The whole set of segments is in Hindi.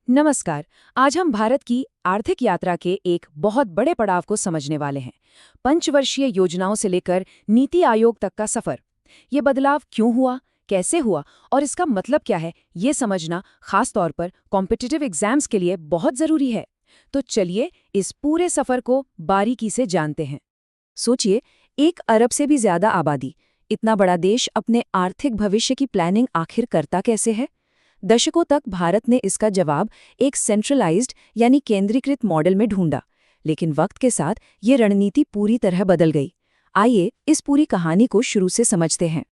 नमस्कार। आज हम भारत की आर्थिक यात्रा के एक बहुत बड़े पड़ाव को समझने वाले हैं। पंचवर्षीय योजनाओं से लेकर नीति आयोग तक का सफर। ये बदलाव क्यों हुआ, कैसे हुआ और इसका मतलब क्या है, ये समझना खास तौर पर कॉम्पिटिटिव एग्जाम्स के लिए बहुत जरूरी है। तो चलिए इस पूरे सफर को बारीकी से जानते हैं। सोचिए, 1 अरब से भी ज्यादा आबादी, इतना बड़ा देश अपने आर्थिक भविष्य की प्लानिंग आखिर करता कैसे है? दशकों तक भारत ने इसका जवाब एक सेंट्रलाइज्ड यानी केंद्रीकृत मॉडल में ढूंढा, लेकिन वक्त के साथ ये रणनीति पूरी तरह बदल गई। आइए इस पूरी कहानी को शुरू से समझते हैं।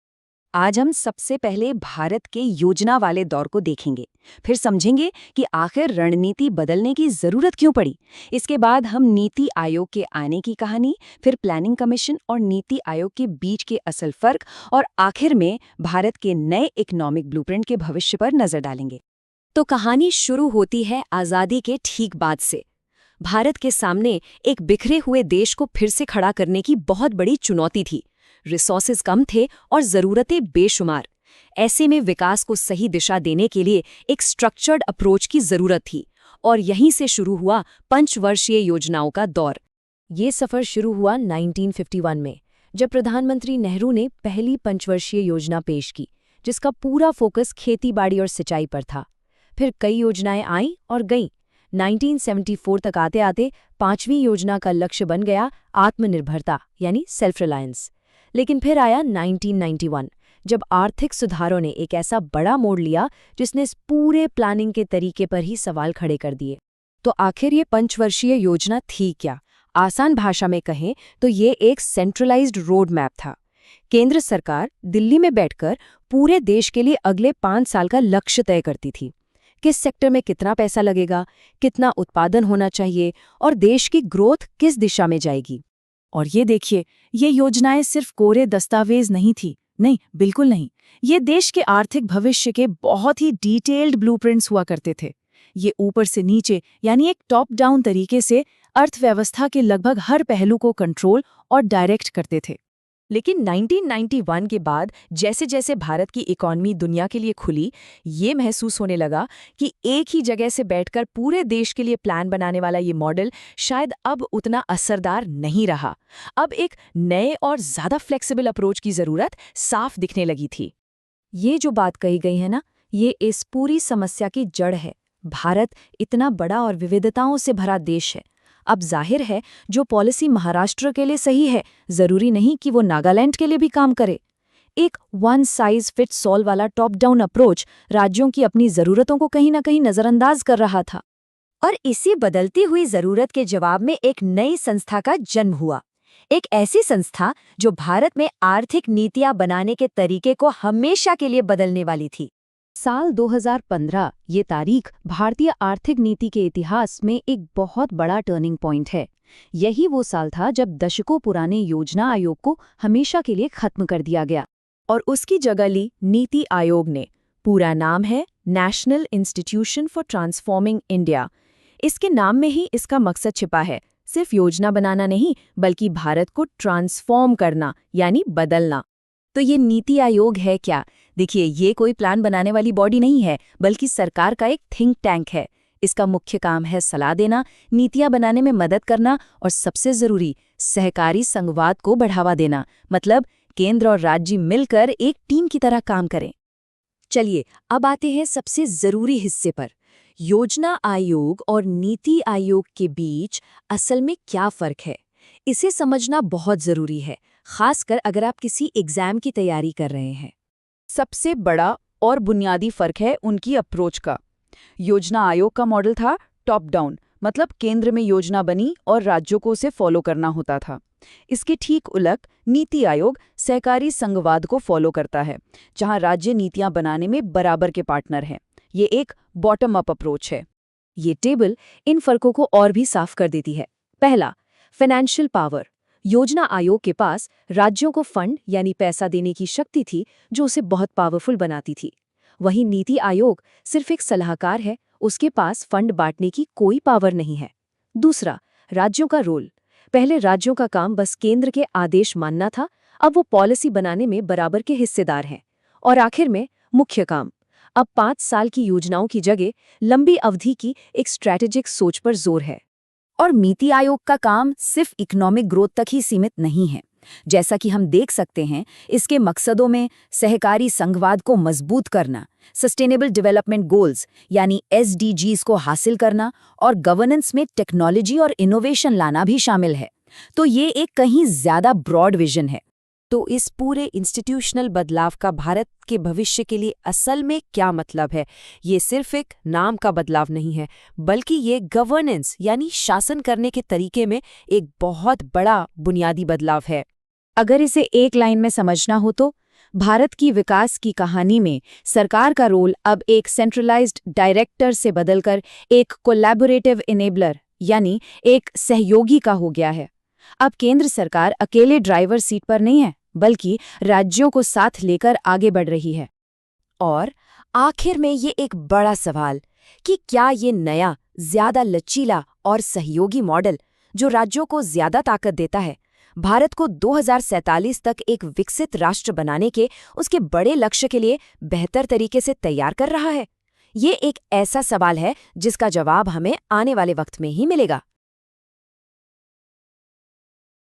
आज हम सबसे पहले भारत के योजना वाले दौर को देखेंगे, फिर समझेंगे कि आखिर रणनीति बदलने की जरूरत क्यों पड़ी। इसके बाद हम नीति आयोग के आने की कहानी, फिर प्लानिंग कमीशन और नीति आयोग के बीच के असल फर्क और आखिर में भारत के नए इकोनॉमिक ब्लूप्रिंट के भविष्य पर नजर डालेंगे। तो कहानी शुरू होती है आज़ादी के ठीक बाद से। भारत के सामने एक बिखरे हुए देश को फिर से खड़ा करने की बहुत बड़ी चुनौती थी। रिसोर्सेज कम थे और ज़रूरतें बेशुमार। ऐसे में विकास को सही दिशा देने के लिए एक स्ट्रक्चर्ड अप्रोच की ज़रूरत थी, और यहीं से शुरू हुआ पंचवर्षीय योजनाओं का दौर। ये सफ़र शुरू हुआ 1951 में, जब प्रधानमंत्री नेहरू ने पहली पंचवर्षीय योजना पेश की, जिसका पूरा फोकस खेती-बाड़ी और सिंचाई पर था। फिर कई योजनाएं आईं और गईं। 1974 तक आते आते 5वीं योजना का लक्ष्य बन गया आत्मनिर्भरता यानी सेल्फ रिलायंस। लेकिन फिर आया 1991, जब आर्थिक सुधारों ने एक ऐसा बड़ा मोड़ लिया जिसने इस पूरे प्लानिंग के तरीके पर ही सवाल खड़े कर दिए। तो आखिर ये पंचवर्षीय योजना थी क्या? आसान भाषा में कहें तो ये एक सेंट्रलाइज्ड रोड मैप था। केंद्र सरकार दिल्ली में बैठकर पूरे देश के लिए अगले 5 साल का लक्ष्य तय करती थी। किस सेक्टर में कितना पैसा लगेगा, कितना उत्पादन होना चाहिए और देश की ग्रोथ किस दिशा में जाएगी। और ये देखिए, ये योजनाएं सिर्फ कोरे दस्तावेज नहीं थी। नहीं, बिल्कुल नहीं। ये देश के आर्थिक भविष्य के बहुत ही डिटेल्ड ब्लूप्रिंट्स हुआ करते थे। ये ऊपर से नीचे यानी एक टॉप डाउन तरीके से अर्थव्यवस्था के लगभग हर पहलू को कंट्रोल और डायरेक्ट करते थे। लेकिन 1991 के बाद जैसे जैसे भारत की इकॉनमी दुनिया के लिए खुली, ये महसूस होने लगा कि एक ही जगह से बैठकर पूरे देश के लिए प्लान बनाने वाला ये मॉडल शायद अब उतना असरदार नहीं रहा। अब एक नए और ज़्यादा फ्लेक्सिबल अप्रोच की ज़रूरत साफ दिखने लगी थी। ये जो बात कही गई है ना, ये इस पूरी समस्या की जड़ है। भारत इतना बड़ा और विविधताओं से भरा देश है। अब जाहिर है, जो पॉलिसी महाराष्ट्र के लिए सही है, जरूरी नहीं कि वो नागालैंड के लिए भी काम करे। एक वन साइज फिट्स ऑल वाला टॉप डाउन अप्रोच राज्यों की अपनी जरूरतों को कहीं ना कहीं नजरअंदाज कर रहा था। और इसी बदलती हुई जरूरत के जवाब में एक नई संस्था का जन्म हुआ। एक ऐसी संस्था जो भारत में आर्थिक नीतियां बनाने के तरीके को हमेशा के लिए बदलने वाली थी। साल 2015, ये तारीख भारतीय आर्थिक नीति के इतिहास में एक बहुत बड़ा टर्निंग पॉइंट है। यही वो साल था जब दशकों पुराने योजना आयोग को हमेशा के लिए खत्म कर दिया गया और उसकी जगह ली नीति आयोग ने। पूरा नाम है national institution for transforming India. इसके नाम में ही इसका मकसद छिपा है, सिर्फ योजना बनाना नहीं, बल्कि भारत को ट्रांसफॉर्म करना यानी बदलना। तो ये नीति आयोग है क्या? देखिए, ये कोई प्लान बनाने वाली बॉडी नहीं है, बल्कि सरकार का एक थिंक टैंक है। इसका मुख्य काम है सलाह देना, नीतियां बनाने में मदद करना और सबसे जरूरी, सहकारी संघवाद को बढ़ावा देना। मतलब केंद्र और राज्य मिलकर एक टीम की तरह काम करें। चलिए अब आते हैं सबसे जरूरी हिस्से पर। योजना आयोग और नीति आयोग के बीच असल में क्या फर्क है, इसे समझना बहुत जरूरी है, खासकर अगर आप किसी एग्जाम की तैयारी कर रहे हैं। सबसे बड़ा और बुनियादी फर्क है उनकी अप्रोच का। योजना आयोग का मॉडल था टॉप डाउन, मतलब केंद्र में योजना बनी और राज्यों को उसे फॉलो करना होता था। इसके ठीक उलट नीति आयोग सहकारी संघवाद को फॉलो करता है, जहां राज्य नीतियां बनाने में बराबर के पार्टनर हैं। ये एक बॉटम अप अप्रोच है। ये टेबल इन फर्कों को और भी साफ कर देती है। पहला, फाइनेंशियल पावर। योजना आयोग के पास राज्यों को फंड यानी पैसा देने की शक्ति थी, जो उसे बहुत पावरफुल बनाती थी। वहीं नीति आयोग सिर्फ एक सलाहकार है, उसके पास फंड बांटने की कोई पावर नहीं है। दूसरा, राज्यों का रोल। पहले राज्यों का काम बस केंद्र के आदेश मानना था, अब वो पॉलिसी बनाने में बराबर के हिस्सेदार हैं। और आखिर में मुख्य काम, अब 5 साल की योजनाओं की जगह लंबी अवधि की एक स्ट्रैटेजिक सोच पर जोर है। और नीति आयोग का काम सिर्फ इकोनॉमिक ग्रोथ तक ही सीमित नहीं है। जैसा कि हम देख सकते हैं, इसके मकसदों में सहकारी संघवाद को मजबूत करना, सस्टेनेबल डेवलपमेंट गोल्स यानी एसडीजीज को हासिल करना और गवर्नेंस में टेक्नोलॉजी और इनोवेशन लाना भी शामिल है। तो ये एक कहीं ज्यादा ब्रॉड विजन है। तो इस पूरे इंस्टीट्यूशनल बदलाव का भारत के भविष्य के लिए असल में क्या मतलब है? ये सिर्फ एक नाम का बदलाव नहीं है, बल्कि ये गवर्नेंस यानी शासन करने के तरीके में एक बहुत बड़ा बुनियादी बदलाव है। अगर इसे एक लाइन में समझना हो तो भारत की विकास की कहानी में सरकार का रोल अब एक सेंट्रलाइज्ड डायरेक्टर से बदलकर एक कोलैबोरेटिव इनेबलर यानी एक सहयोगी का हो गया है। अब केंद्र सरकार अकेले ड्राइवर सीट पर नहीं है, बल्कि राज्यों को साथ लेकर आगे बढ़ रही है। और आखिर में ये एक बड़ा सवाल कि क्या ये नया, ज्यादा लचीला और सहयोगी मॉडल, जो राज्यों को ज्यादा ताकत देता है, भारत को 2047 तक एक विकसित राष्ट्र बनाने के उसके बड़े लक्ष्य के लिए बेहतर तरीके से तैयार कर रहा है? ये एक ऐसा सवाल है जिसका जवाब हमें आने वाले वक्त में ही मिलेगा।